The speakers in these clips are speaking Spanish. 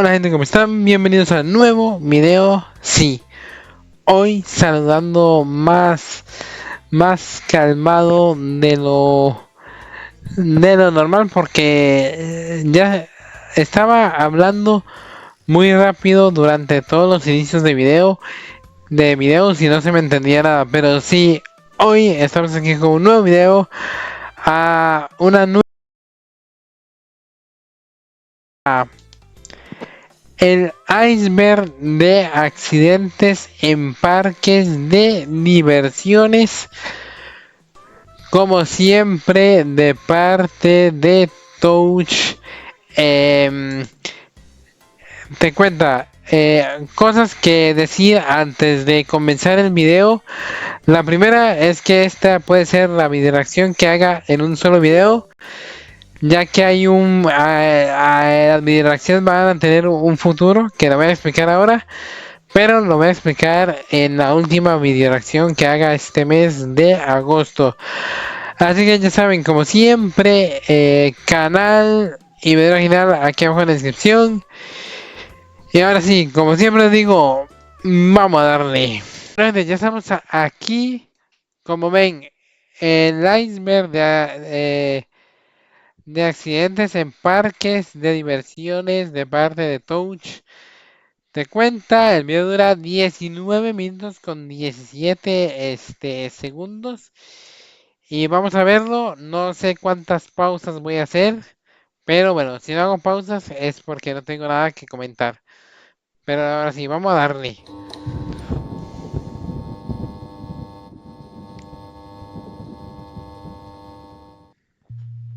Hola gente, ¿cómo están? Bienvenidos a un nuevo video. Sí, hoy saludando más calmado de lo normal porque ya estaba hablando muy rápido durante todos los inicios de videos y no se me entendía nada, pero sí, hoy estamos aquí con un nuevo video a una nueva. El iceberg de accidentes en parques de diversiones, como siempre, de parte de Touch. Te cuenta cosas que decir antes de comenzar el video. La primera es que esta puede ser la videoreacción que haga en un solo video, ya que hay las videoreacciones van a tener un futuro que lo voy a explicar ahora, pero lo voy a explicar en la última videoreacción que haga este mes de agosto. Así que ya saben, como siempre, canal y video original aquí abajo en la descripción. Y ahora sí, como siempre les digo, vamos a darle. Bueno, ya estamos aquí, como ven, el iceberg de accidentes en parques de diversiones de parte de Touch. Te cuenta, el video dura 19 minutos con 17 segundos. Y vamos a verlo. No sé cuántas pausas voy a hacer. Pero bueno, si no hago pausas es porque no tengo nada que comentar. Pero ahora sí, vamos a darle.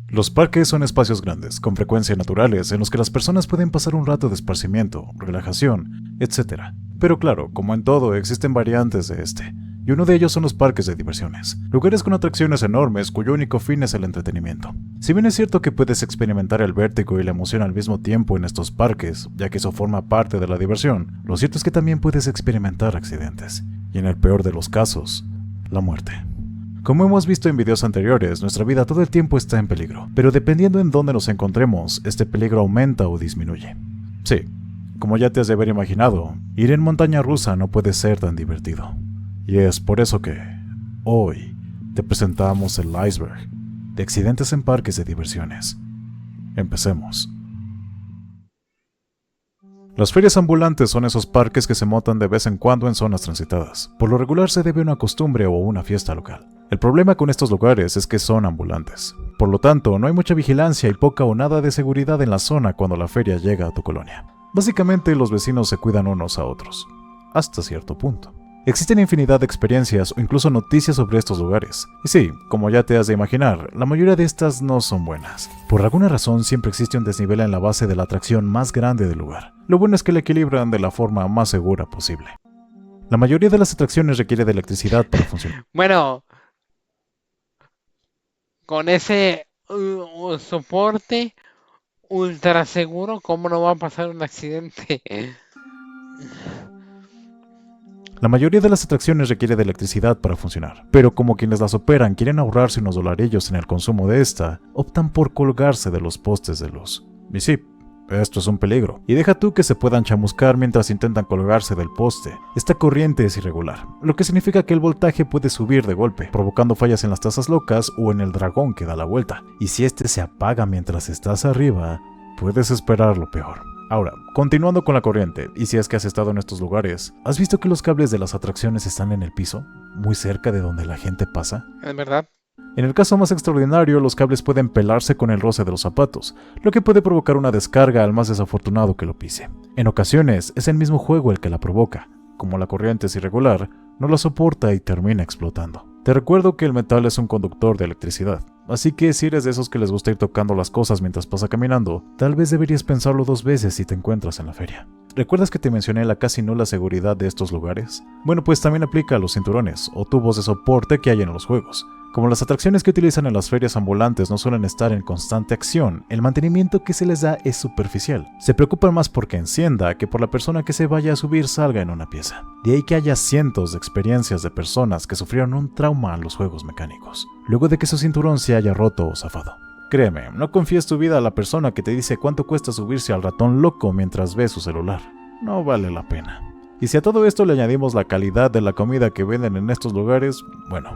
Los parques son espacios grandes, con frecuencia naturales, en los que las personas pueden pasar un rato de esparcimiento, relajación, etc. Pero claro, como en todo, existen variantes de este, y uno de ellos son los parques de diversiones, lugares con atracciones enormes cuyo único fin es el entretenimiento. Si bien es cierto que puedes experimentar el vértigo y la emoción al mismo tiempo en estos parques, ya que eso forma parte de la diversión, lo cierto es que también puedes experimentar accidentes, y en el peor de los casos, la muerte. Como hemos visto en videos anteriores, nuestra vida todo el tiempo está en peligro, pero dependiendo en dónde nos encontremos, este peligro aumenta o disminuye. Sí, como ya te has de haber imaginado, ir en montaña rusa no puede ser tan divertido. Y es por eso que, hoy, te presentamos el iceberg de accidentes en parques de diversiones. Empecemos. Las ferias ambulantes son esos parques que se montan de vez en cuando en zonas transitadas. Por lo regular se debe a una costumbre o una fiesta local. El problema con estos lugares es que son ambulantes. Por lo tanto, no hay mucha vigilancia y poca o nada de seguridad en la zona cuando la feria llega a tu colonia. Básicamente, los vecinos se cuidan unos a otros. Hasta cierto punto. Existen infinidad de experiencias o incluso noticias sobre estos lugares. Y sí, como ya te has de imaginar, la mayoría de estas no son buenas. Por alguna razón siempre existe un desnivel en la base de la atracción más grande del lugar. Lo bueno es que la equilibran de la forma más segura posible. La mayoría de las atracciones requiere de electricidad para funcionar. Bueno, con ese soporte ultra seguro, ¿cómo no va a pasar un accidente? La mayoría de las atracciones requiere de electricidad para funcionar, pero como quienes las operan quieren ahorrarse unos dolarillos en el consumo de esta, optan por colgarse de los postes de luz. Y sí, esto es un peligro. Y deja tú que se puedan chamuscar mientras intentan colgarse del poste. Esta corriente es irregular, lo que significa que el voltaje puede subir de golpe, provocando fallas en las tazas locas o en el dragón que da la vuelta. Y si este se apaga mientras estás arriba, puedes esperar lo peor. Ahora, continuando con la corriente, y si es que has estado en estos lugares, ¿has visto que los cables de las atracciones están en el piso, muy cerca de donde la gente pasa? ¿Es verdad? En el caso más extraordinario, los cables pueden pelarse con el roce de los zapatos, lo que puede provocar una descarga al más desafortunado que lo pise. En ocasiones, es el mismo juego el que la provoca. Como la corriente es irregular, no la soporta y termina explotando. Te recuerdo que el metal es un conductor de electricidad, así que si eres de esos que les gusta ir tocando las cosas mientras pasa caminando, tal vez deberías pensarlo 2 veces si te encuentras en la feria. ¿Recuerdas que te mencioné la casi nula seguridad de estos lugares? Bueno, pues también aplica a los cinturones o tubos de soporte que hay en los juegos. Como las atracciones que utilizan en las ferias ambulantes no suelen estar en constante acción, el mantenimiento que se les da es superficial. Se preocupan más porque encienda que por la persona que se vaya a subir salga en una pieza. De ahí que haya cientos de experiencias de personas que sufrieron un trauma a los juegos mecánicos, luego de que su cinturón se haya roto o zafado. Créeme, no confíes tu vida a la persona que te dice cuánto cuesta subirse al ratón loco mientras ve su celular. No vale la pena. Y si a todo esto le añadimos la calidad de la comida que venden en estos lugares, bueno,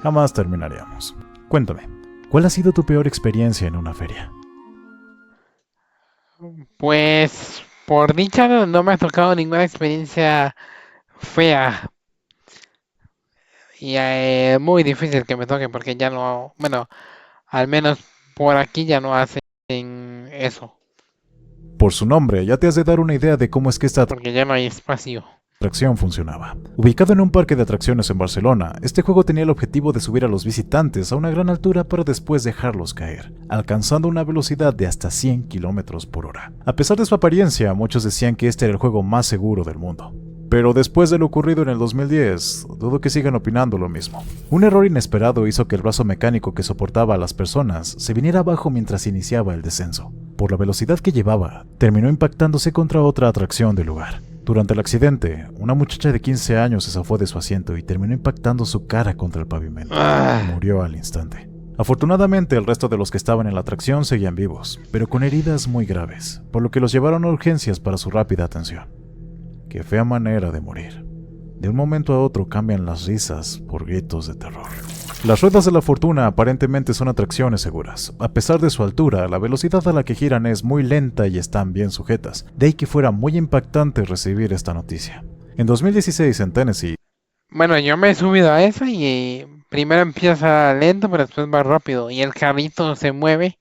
jamás terminaríamos. Cuéntame, ¿cuál ha sido tu peor experiencia en una feria? Pues por dicha no me ha tocado ninguna experiencia fea y muy difícil que me toque porque ya no, bueno, al menos por aquí ya no hacen eso, Por su nombre, ya te has de dar una idea de cómo es que esta porque ya no hay espacio. atracción funcionaba. Ubicado en un parque de atracciones en Barcelona, este juego tenía el objetivo de subir a los visitantes a una gran altura para después dejarlos caer, alcanzando una velocidad de hasta 100 km por hora. A pesar de su apariencia, muchos decían que este era el juego más seguro del mundo. Pero después de lo ocurrido en el 2010, dudo que sigan opinando lo mismo. Un error inesperado hizo que el brazo mecánico que soportaba a las personas se viniera abajo mientras iniciaba el descenso. Por la velocidad que llevaba, terminó impactándose contra otra atracción del lugar. Durante el accidente, una muchacha de 15 años se zafó de su asiento y terminó impactando su cara contra el pavimento. Murió al instante. Afortunadamente, el resto de los que estaban en la atracción seguían vivos, pero con heridas muy graves, por lo que los llevaron a urgencias para su rápida atención. Qué fea manera de morir. De un momento a otro cambian las risas por gritos de terror. Las ruedas de la fortuna aparentemente son atracciones seguras. A pesar de su altura, la velocidad a la que giran es muy lenta y están bien sujetas. De ahí que fuera muy impactante recibir esta noticia. En 2016 en Tennessee, Bueno, yo me he subido a eso y primero empieza lento, pero después va rápido y el carrito se mueve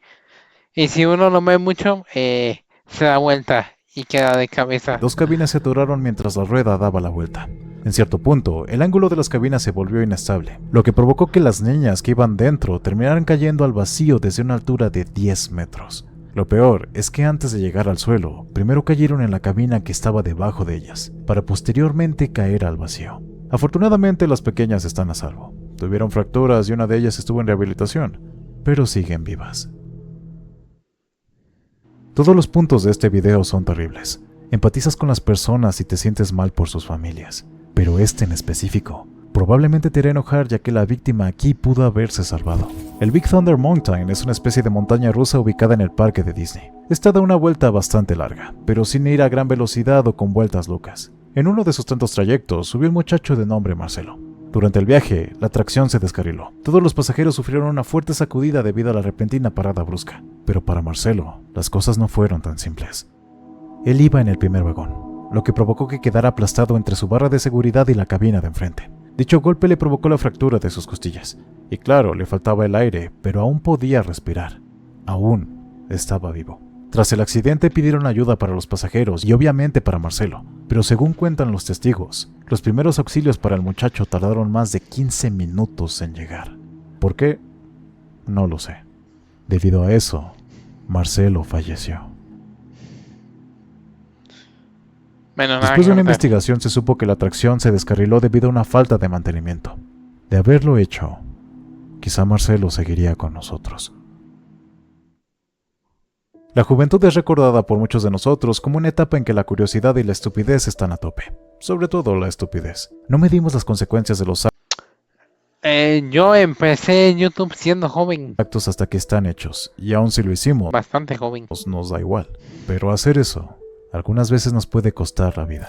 y si uno lo mueve mucho, se da vuelta y queda de cabeza. dos cabinas se atoraron mientras la rueda daba la vuelta. En cierto punto, el ángulo de las cabinas se volvió inestable, lo que provocó que las niñas que iban dentro terminaran cayendo al vacío desde una altura de 10 metros. Lo peor es que antes de llegar al suelo, primero cayeron en la cabina que estaba debajo de ellas, para posteriormente caer al vacío. Afortunadamente las pequeñas están a salvo. Tuvieron fracturas y una de ellas estuvo en rehabilitación, pero siguen vivas. Todos los puntos de este video son terribles. Empatizas con las personas y te sientes mal por sus familias. Pero este en específico, probablemente te hará enojar ya que la víctima aquí pudo haberse salvado. El Big Thunder Mountain es una especie de montaña rusa ubicada en el parque de Disney. Esta da una vuelta bastante larga, pero sin ir a gran velocidad o con vueltas locas. En uno de sus tantos trayectos subió un muchacho de nombre Marcelo. Durante el viaje, la atracción se descarriló. Todos los pasajeros sufrieron una fuerte sacudida debido a la repentina parada brusca. Pero para Marcelo, las cosas no fueron tan simples. Él iba en el primer vagón, lo que provocó que quedara aplastado entre su barra de seguridad y la cabina de enfrente. Dicho golpe le provocó la fractura de sus costillas. Y claro, le faltaba el aire, pero aún podía respirar. Aún estaba vivo. Tras el accidente pidieron ayuda para los pasajeros y obviamente para Marcelo, pero según cuentan los testigos, los primeros auxilios para el muchacho tardaron más de 15 minutos en llegar. ¿Por qué? No lo sé. Debido a eso, Marcelo falleció. Bueno, nada Después que de una contar. investigación se supo que la atracción se descarriló debido a una falta de mantenimiento. De haberlo hecho, quizá Marcelo seguiría con nosotros. La juventud es recordada por muchos de nosotros como una etapa en que la curiosidad y la estupidez están a tope. Sobre todo la estupidez. No medimos las consecuencias de los Yo empecé en YouTube siendo joven, actos hasta que están hechos, y aun si lo hicimos, bastante joven. nos da igual. Pero hacer eso, algunas veces nos puede costar la vida.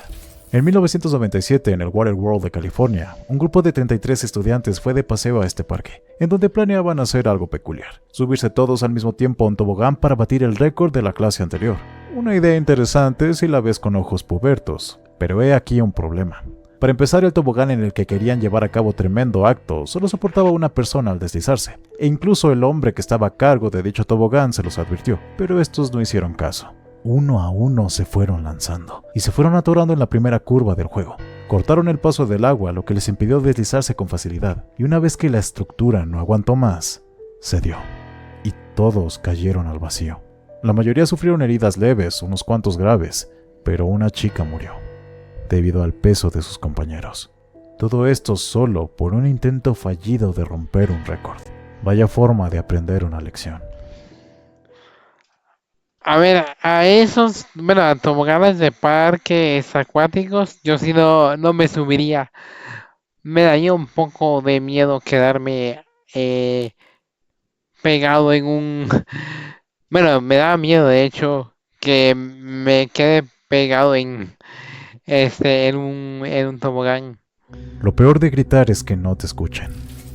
En 1997, en el Waterworld de California, un grupo de 33 estudiantes fue de paseo a este parque, en donde planeaban hacer algo peculiar: subirse todos al mismo tiempo a un tobogán para batir el récord de la clase anterior. Una idea interesante si la ves con ojos pubertos, pero he aquí un problema. Para empezar, el tobogán en el que querían llevar a cabo tremendo acto solo soportaba una persona al deslizarse, e incluso el hombre que estaba a cargo de dicho tobogán se los advirtió, pero estos no hicieron caso. Uno a uno se fueron lanzando, y se fueron atorando en la primera curva del juego. Cortaron el paso del agua, lo que les impidió deslizarse con facilidad, y una vez que la estructura no aguantó más, cedió, y todos cayeron al vacío. La mayoría sufrieron heridas leves, unos cuantos graves, pero una chica murió, debido al peso de sus compañeros. Todo esto solo por un intento fallido de romper un récord. Vaya forma de aprender una lección. A ver, a esos, bueno, a toboganes de parques acuáticos, yo sí no me subiría. Me daría un poco de miedo quedarme pegado en un... Bueno, me daba miedo, de hecho, que me quede pegado en un tobogán. Lo peor de gritar es que no te escuchen.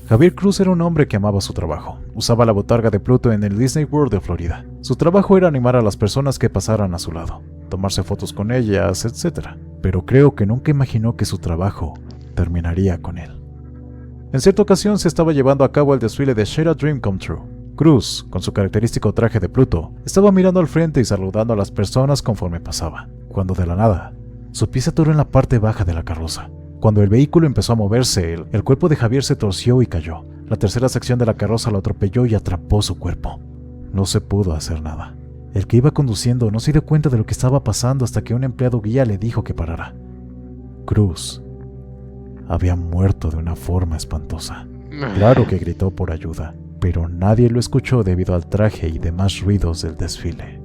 Javier Cruz era un hombre que amaba su trabajo. Usaba la botarga de Pluto en el Disney World de Florida. Su trabajo era animar a las personas que pasaran a su lado, tomarse fotos con ellas, etc. Pero creo que nunca imaginó que su trabajo terminaría con él. En cierta ocasión se estaba llevando a cabo el desfile de Share a Dream Come True. Cruz, con su característico traje de Pluto, estaba mirando al frente y saludando a las personas conforme pasaba, cuando de la nada, su pie se atoró en la parte baja de la carroza. Cuando el vehículo empezó a moverse, el cuerpo de Javier se torció y cayó. La tercera sección de la carroza lo atropelló y atrapó su cuerpo. No se pudo hacer nada. El que iba conduciendo no se dio cuenta de lo que estaba pasando hasta que un empleado guía le dijo que parara. Cruz había muerto de una forma espantosa. Claro que gritó por ayuda, pero nadie lo escuchó debido al traje y demás ruidos del desfile.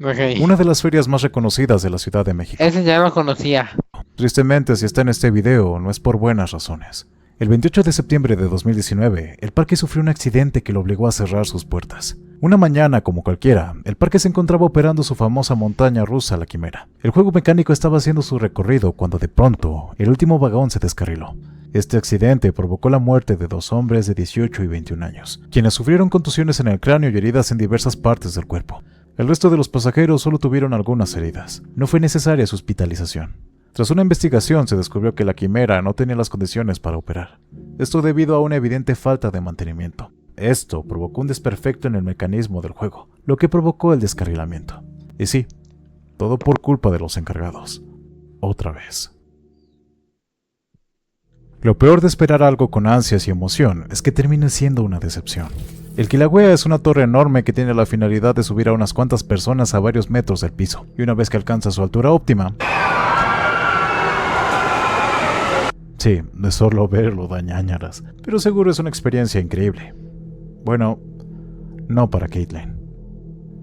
Ok. Una de las ferias más reconocidas de la Ciudad de México. Ese ya lo conocía. Tristemente, si está en este video, no es por buenas razones. El 28 de septiembre de 2019, el parque sufrió un accidente que lo obligó a cerrar sus puertas. Una mañana, como cualquiera, el parque se encontraba operando su famosa montaña rusa La Quimera. El juego mecánico estaba haciendo su recorrido cuando de pronto, el último vagón se descarriló. Este accidente provocó la muerte de 2 hombres de 18 y 21 años, quienes sufrieron contusiones en el cráneo y heridas en diversas partes del cuerpo. El resto de los pasajeros solo tuvieron algunas heridas. No fue necesaria su hospitalización. Tras una investigación se descubrió que la Quimera no tenía las condiciones para operar. Esto debido a una evidente falta de mantenimiento. Esto provocó un desperfecto en el mecanismo del juego, lo que provocó el descarrilamiento. Y sí, todo por culpa de los encargados. Otra vez. Lo peor de esperar algo con ansias y emoción es que termine siendo una decepción. El Kilauea es una torre enorme que tiene la finalidad de subir a unas cuantas personas a varios metros del piso, y una vez que alcanza su altura óptima... Sí, de solo verlo da ñáñaras, pero seguro es una experiencia increíble. Bueno, no para Caitlin.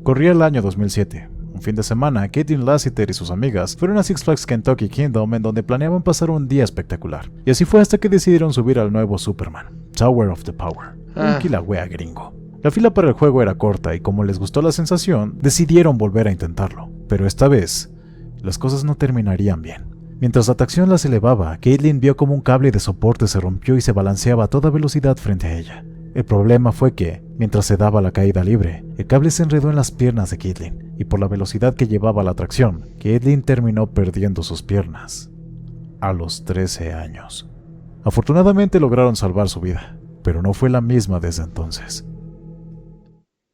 Corría el año 2007. Un fin de semana, Caitlin Lassiter y sus amigas fueron a Six Flags Kentucky Kingdom en donde planeaban pasar un día espectacular. Y así fue hasta que decidieron subir al nuevo Superman, Tower of the Power, un Kilauea gringo. La fila para el juego era corta y como les gustó la sensación, decidieron volver a intentarlo. Pero esta vez, las cosas no terminarían bien. Mientras la atracción las elevaba, Caitlin vio como un cable de soporte se rompió y se balanceaba a toda velocidad frente a ella. El problema fue que, mientras se daba la caída libre, el cable se enredó en las piernas de Caitlin, y por la velocidad que llevaba la atracción, Caitlin terminó perdiendo sus piernas. A los 13 años. Afortunadamente lograron salvar su vida, pero no fue la misma desde entonces.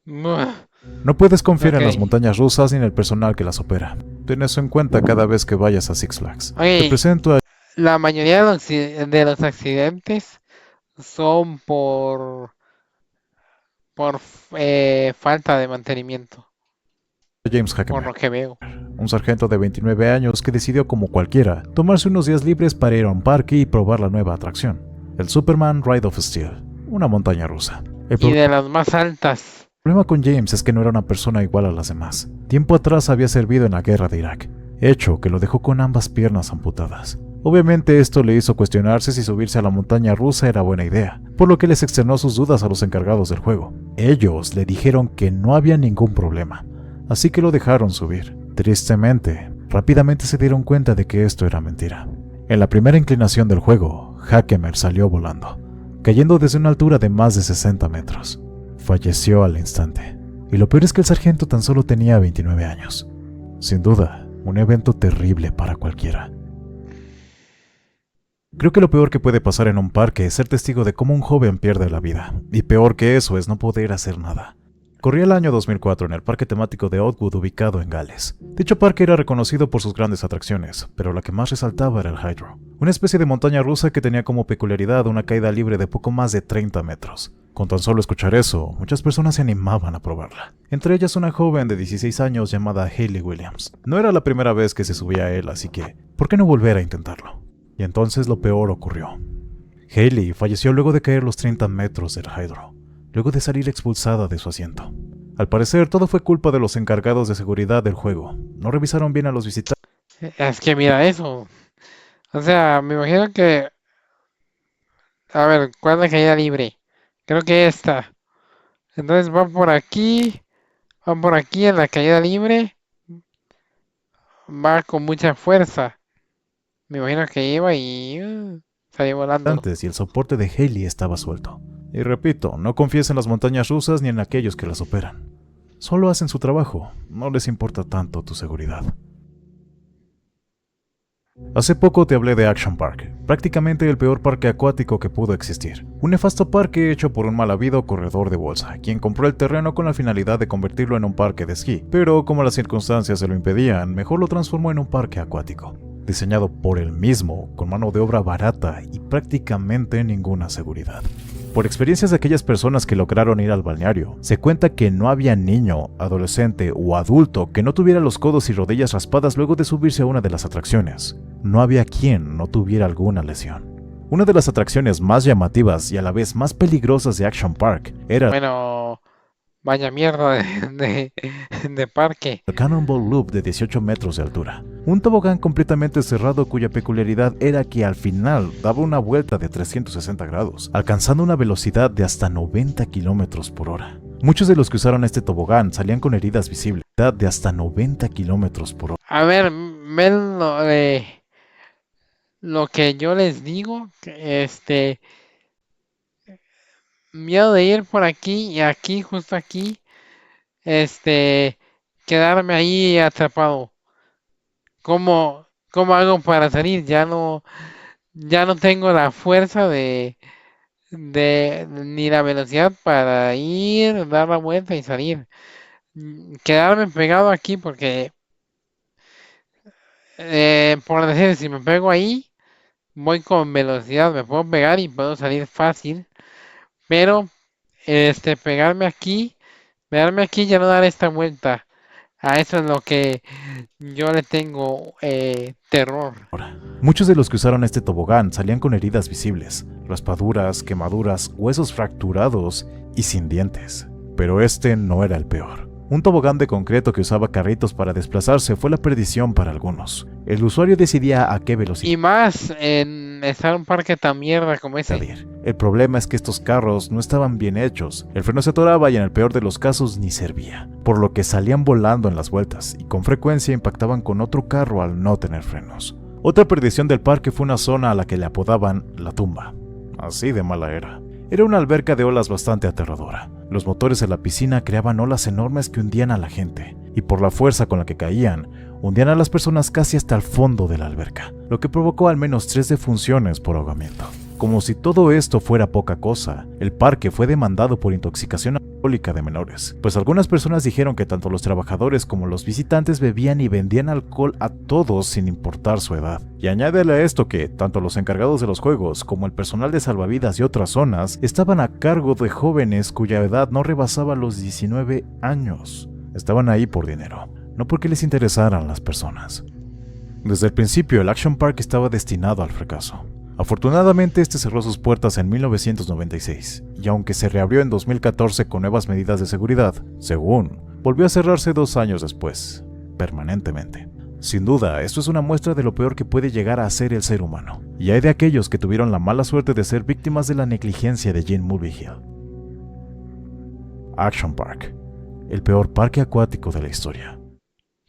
No puedes confiar en las montañas rusas ni en el personal que las opera. Ten eso en cuenta cada vez que vayas a Six Flags. Te presento a... La mayoría de los accidentes son por falta de mantenimiento, James por Hackenberg, lo que veo. un sargento de 29 años que decidió como cualquiera tomarse unos días libres para ir a un parque y probar la nueva atracción, el Superman Ride of Steel, una montaña rusa. Y de las más altas. El problema con James es que no era una persona igual a las demás. Tiempo atrás había servido en la guerra de Irak, hecho que lo dejó con ambas piernas amputadas. Obviamente esto le hizo cuestionarse si subirse a la montaña rusa era buena idea, por lo que les externó sus dudas a los encargados del juego. Ellos le dijeron que no había ningún problema, así que lo dejaron subir. Tristemente, rápidamente se dieron cuenta de que esto era mentira. En la primera inclinación del juego, Hackenberg salió volando, cayendo desde una altura de más de 60 metros. Falleció al instante, y lo peor es que el sargento tan solo tenía 29 años. Sin duda, un evento terrible para cualquiera. Creo que lo peor que puede pasar en un parque es ser testigo de cómo un joven pierde la vida, y peor que eso es no poder hacer nada. Corría el año 2004 en el parque temático de Oakwood ubicado en Gales. Dicho parque era reconocido por sus grandes atracciones, pero la que más resaltaba era el Hydro, una especie de montaña rusa que tenía como peculiaridad una caída libre de poco más de 30 metros. Con tan solo escuchar eso, muchas personas se animaban a probarla. Entre ellas una joven de 16 años llamada Hayley Williams. No era la primera vez que se subía a él, así que, ¿por qué no volver a intentarlo? Y entonces lo peor ocurrió. Hayley falleció luego de caer los 30 metros del Hydro, luego de salir expulsada de su asiento. Al parecer, todo fue culpa de los encargados de seguridad del juego. No revisaron bien a los visitantes. Es que mira eso. O sea, me imagino que... A ver, ¿cuál es la caída libre? Creo que esta. Entonces va por aquí en la caída libre, va con mucha fuerza. Me imagino que iba y salió volando. Y el soporte de Haley estaba suelto. Y repito, no confíes en las montañas rusas ni en aquellos que las operan. Solo hacen su trabajo, no les importa tanto tu seguridad. Hace poco te hablé de Action Park, prácticamente el peor parque acuático que pudo existir. Un nefasto parque hecho por un mal habido corredor de bolsa, quien compró el terreno con la finalidad de convertirlo en un parque de esquí, pero como las circunstancias se lo impedían, mejor lo transformó en un parque acuático. Diseñado por él mismo, con mano de obra barata y prácticamente ninguna seguridad. Por experiencias de aquellas personas que lograron ir al balneario, se cuenta que no había niño, adolescente o adulto que no tuviera los codos y rodillas raspadas luego de subirse a una de las atracciones. No había quien no tuviera alguna lesión. Una de las atracciones más llamativas y a la vez más peligrosas de Action Park era Bueno, vaya mierda de parque. el Cannonball Loop de 18 metros de altura. Un tobogán completamente cerrado cuya peculiaridad era que al final daba una vuelta de 360 grados, alcanzando una velocidad de hasta 90 kilómetros por hora. Muchos de los que usaron este tobogán salían con heridas visibles, de hasta 90 kilómetros por hora. A ver, ven lo que yo les digo, miedo de ir por aquí y aquí, justo aquí, este, quedarme ahí atrapado. ¿Cómo hago para salir? Ya no tengo la fuerza ni la velocidad para ir, dar la vuelta y salir. Quedarme pegado aquí porque, por decir, si me pego ahí, voy con velocidad, me puedo pegar y puedo salir fácil, pero, pegarme aquí y ya no dar esta vuelta. A eso es lo que yo le tengo terror. Muchos de los que usaron este tobogán salían con heridas visibles, raspaduras, quemaduras, huesos fracturados y sin dientes. Pero este no era el peor. Un tobogán de concreto que usaba carritos para desplazarse fue la perdición para algunos. El usuario decidía a qué velocidad Y más en estar en un parque tan mierda como ese. ir. El problema es que estos carros no estaban bien hechos, el freno se atoraba y en el peor de los casos ni servía, por lo que salían volando en las vueltas y con frecuencia impactaban con otro carro al no tener frenos. Otra perdición del parque fue una zona a la que le apodaban La Tumba. Así de mala era. Era una alberca de olas bastante aterradora. Los motores de la piscina creaban olas enormes que hundían a la gente, y por la fuerza con la que caían, hundían a las personas casi hasta el fondo de la alberca, lo que provocó al menos 3 defunciones por ahogamiento. Como si todo esto fuera poca cosa, el parque fue demandado por intoxicación alcohólica de menores, pues algunas personas dijeron que tanto los trabajadores como los visitantes bebían y vendían alcohol a todos sin importar su edad. Y añádele a esto que tanto los encargados de los juegos como el personal de salvavidas y otras zonas estaban a cargo de jóvenes cuya edad no rebasaba los 19 años. Estaban ahí por dinero, no porque les interesaran las personas. Desde el principio el Action Park estaba destinado al fracaso. Afortunadamente este cerró sus puertas en 1996, y aunque se reabrió en 2014 con nuevas medidas de seguridad, según, volvió a cerrarse 2 años después, permanentemente. Sin duda, esto es una muestra de lo peor que puede llegar a ser el ser humano, y hay de aquellos que tuvieron la mala suerte de ser víctimas de la negligencia de Gene Mulvihill. Action Park, el peor parque acuático de la historia.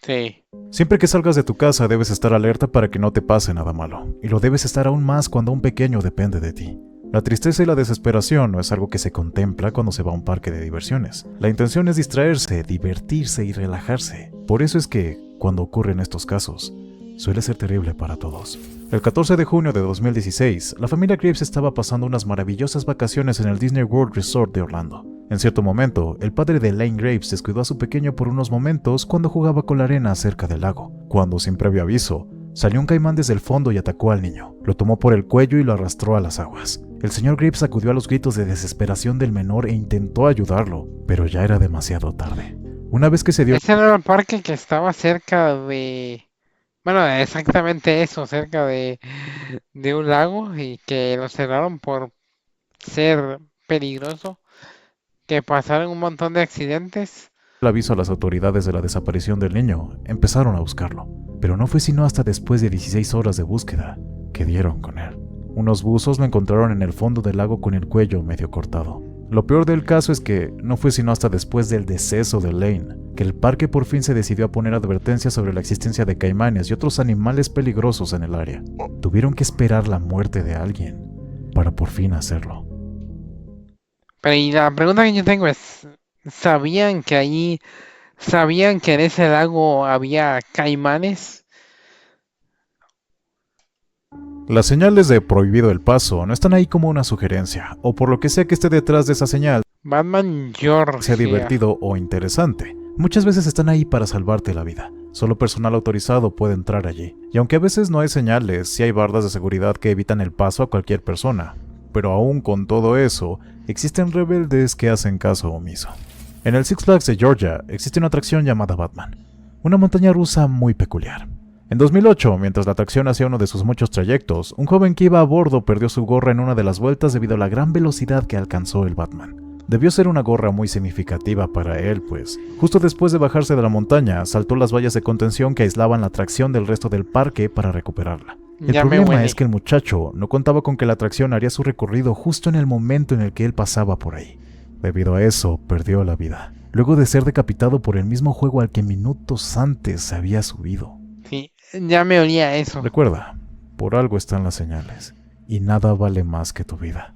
Sí. Siempre que salgas de tu casa debes estar alerta para que no te pase nada malo, y lo debes estar aún más cuando un pequeño depende de ti. La tristeza y la desesperación no es algo que se contempla cuando se va a un parque de diversiones. La intención es distraerse, divertirse y relajarse. Por eso es que, cuando ocurren estos casos, suele ser terrible para todos. El 14 de junio de 2016, la familia Graves estaba pasando unas maravillosas vacaciones en el Disney World Resort de Orlando. En cierto momento, el padre de Elaine Graves descuidó a su pequeño por unos momentos cuando jugaba con la arena cerca del lago, cuando, sin previo aviso, salió un caimán desde el fondo y atacó al niño. Lo tomó por el cuello y lo arrastró a las aguas. El señor Graves acudió a los gritos de desesperación del menor e intentó ayudarlo, pero ya era demasiado tarde. Una vez que se dio... Ese era el parque que estaba cerca de... Bueno, exactamente eso, cerca de un lago y que lo cerraron por ser peligroso, que pasaron un montón de accidentes. el aviso a las autoridades de la desaparición del niño, empezaron a buscarlo, pero no fue sino hasta después de 16 horas de búsqueda que dieron con él. Unos buzos lo encontraron en el fondo del lago con el cuello medio cortado. Lo peor del caso es que no fue sino hasta después del deceso de Lane que el parque por fin se decidió a poner advertencias sobre la existencia de caimanes y otros animales peligrosos en el área. Tuvieron que esperar la muerte de alguien para por fin hacerlo. Pero y la pregunta que yo tengo es, ¿sabían que en ese lago había caimanes? Las señales de prohibido el paso no están ahí como una sugerencia, o por lo que sea que esté detrás de esa señal, Batman sea Georgia. divertido o interesante. Muchas veces están ahí para salvarte la vida. Solo personal autorizado puede entrar allí. Y aunque a veces no hay señales, sí hay bardas de seguridad que evitan el paso a cualquier persona. Pero aún con todo eso, existen rebeldes que hacen caso omiso. En el Six Flags de Georgia existe una atracción llamada Batman, una montaña rusa muy peculiar. En 2008, mientras la atracción hacía uno de sus muchos trayectos, un joven que iba a bordo perdió su gorra en una de las vueltas debido a la gran velocidad que alcanzó el Batman. Debió ser una gorra muy significativa para él, pues, justo después de bajarse de la montaña, saltó las vallas de contención que aislaban la atracción del resto del parque para recuperarla. El Ya me problema huele. es que el muchacho no contaba con que la atracción haría su recorrido justo en el momento en el que él pasaba por ahí. Debido a eso, perdió la vida, luego de ser decapitado por el mismo juego al que minutos antes se había subido. Sí, ya me olía eso. Recuerda, por algo están las señales, y nada vale más que tu vida.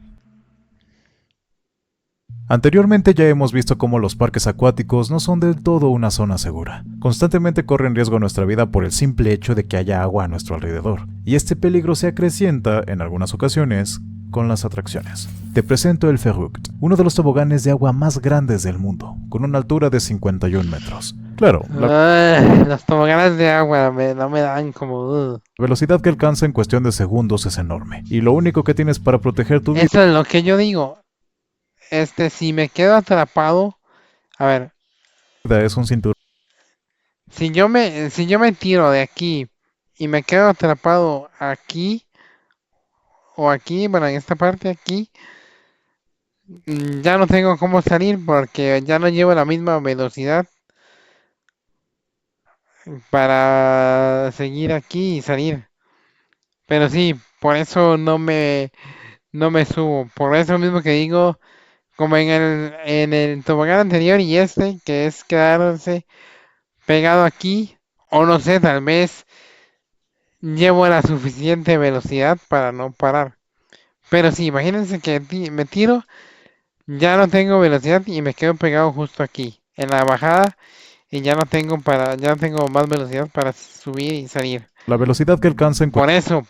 Anteriormente ya hemos visto cómo los parques acuáticos no son del todo una zona segura. Constantemente corre en riesgo nuestra vida por el simple hecho de que haya agua a nuestro alrededor, y este peligro se acrecienta, en algunas ocasiones, con las atracciones. Te presento el Ferrugt, uno de los toboganes de agua más grandes del mundo, con una altura de 51 metros. Claro, la Los toboganes de agua no me dan como... velocidad que alcanza en cuestión de segundos es enorme, y lo único que tienes para proteger tu vida Eso es lo que yo digo. Si me quedo atrapado... A ver, es un cinturón si yo me tiro de aquí y me quedo atrapado aquí o aquí, bueno, en esta parte aquí, ya no tengo cómo salir porque ya no llevo la misma velocidad para seguir aquí y salir. Pero sí, por eso no me subo. Por eso mismo que digo, como en el tobogán anterior y que es quedarse pegado aquí, o no sé, tal vez llevo la suficiente velocidad para no parar. Pero sí, imagínense que me tiro, ya no tengo velocidad y me quedo pegado justo aquí, en la bajada, y ya no tengo más velocidad para subir y salir. la velocidad que alcanza en Por eso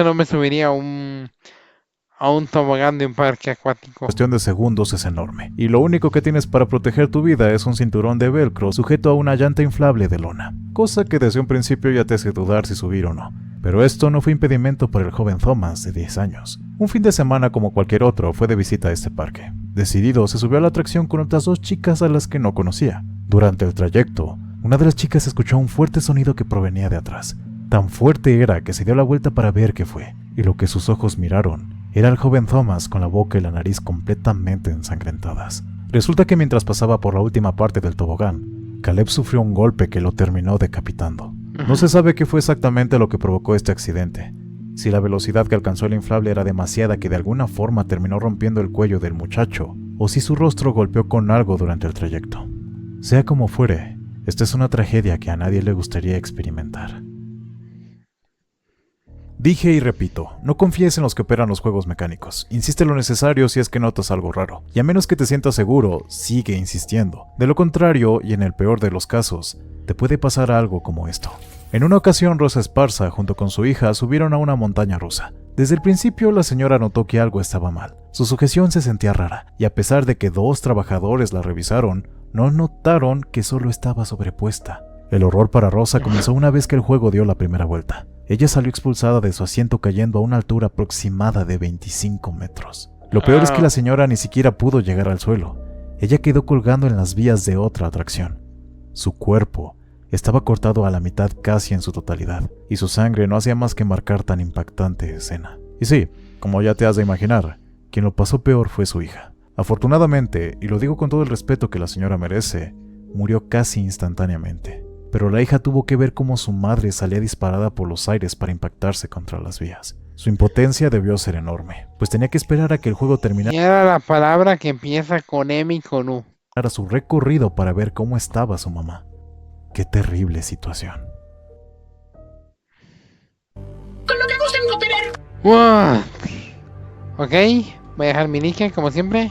no me subiría a un tobogán de un parque acuático. cuestión de segundos es enorme, y lo único que tienes para proteger tu vida es un cinturón de velcro sujeto a una llanta inflable de lona, cosa que desde un principio ya te hace dudar si subir o no. Pero esto no fue impedimento para el joven Thomas de 10 años. Un fin de semana como cualquier otro fue de visita a este parque. Decidido, se subió a la atracción con otras dos chicas a las que no conocía. Durante el trayecto, una de las chicas escuchó un fuerte sonido que provenía de atrás. Tan fuerte era que se dio la vuelta para ver qué fue, y lo que sus ojos miraron era el joven Thomas con la boca y la nariz completamente ensangrentadas. Resulta que mientras pasaba por la última parte del tobogán, Caleb sufrió un golpe que lo terminó decapitando. No se sabe qué fue exactamente lo que provocó este accidente, si la velocidad que alcanzó el inflable era demasiada que de alguna forma terminó rompiendo el cuello del muchacho, o si su rostro golpeó con algo durante el trayecto. Sea como fuere, esta es una tragedia que a nadie le gustaría experimentar. Dije y repito, no confíes en los que operan los juegos mecánicos. Insiste lo necesario si es que notas algo raro. Y a menos que te sientas seguro, sigue insistiendo. De lo contrario, y en el peor de los casos, te puede pasar algo como esto. En una ocasión, Rosa Esparza junto con su hija subieron a una montaña rusa. Desde el principio la señora notó que algo estaba mal. Su sujeción se sentía rara, y a pesar de que 2 trabajadores la revisaron, no notaron que solo estaba sobrepuesta. El horror para Rosa comenzó una vez que el juego dio la primera vuelta. Ella salió expulsada de su asiento cayendo a una altura aproximada de 25 metros. Lo peor es que la señora ni siquiera pudo llegar al suelo. Ella quedó colgando en las vías de otra atracción. Su cuerpo estaba cortado a la mitad casi en su totalidad, y su sangre no hacía más que marcar tan impactante escena. Y sí, como ya te has de imaginar, quien lo pasó peor fue su hija. Afortunadamente, y lo digo con todo el respeto que la señora merece, murió casi instantáneamente. Pero la hija tuvo que ver cómo su madre salía disparada por los aires para impactarse contra las vías. Su impotencia debió ser enorme, pues tenía que esperar a que el juego terminara Y ahora la palabra que empieza con M y con U. su recorrido para ver cómo estaba su mamá. Qué terrible situación. Con lo que gusten cooperar. ¡Wow! Ok, voy a dejar mi like como siempre.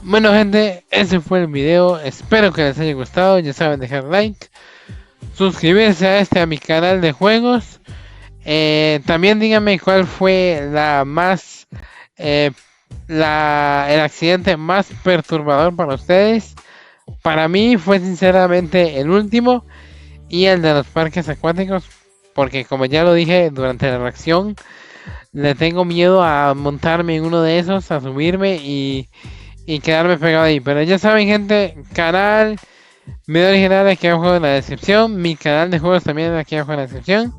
Bueno gente, ese fue el video. Espero que les haya gustado. Ya saben, dejar like, suscribirse a mi canal de juegos. También díganme cuál fue el accidente más perturbador para ustedes. Para mí fue sinceramente el último y el de los parques acuáticos, porque como ya lo dije durante la reacción, le tengo miedo a montarme en uno de esos, a subirme y quedarme pegado ahí. Pero ya saben gente, canal, video original aquí abajo en la descripción, mi canal de juegos también aquí abajo en la descripción.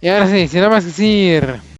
Y ahora sí, sin nada más que decir...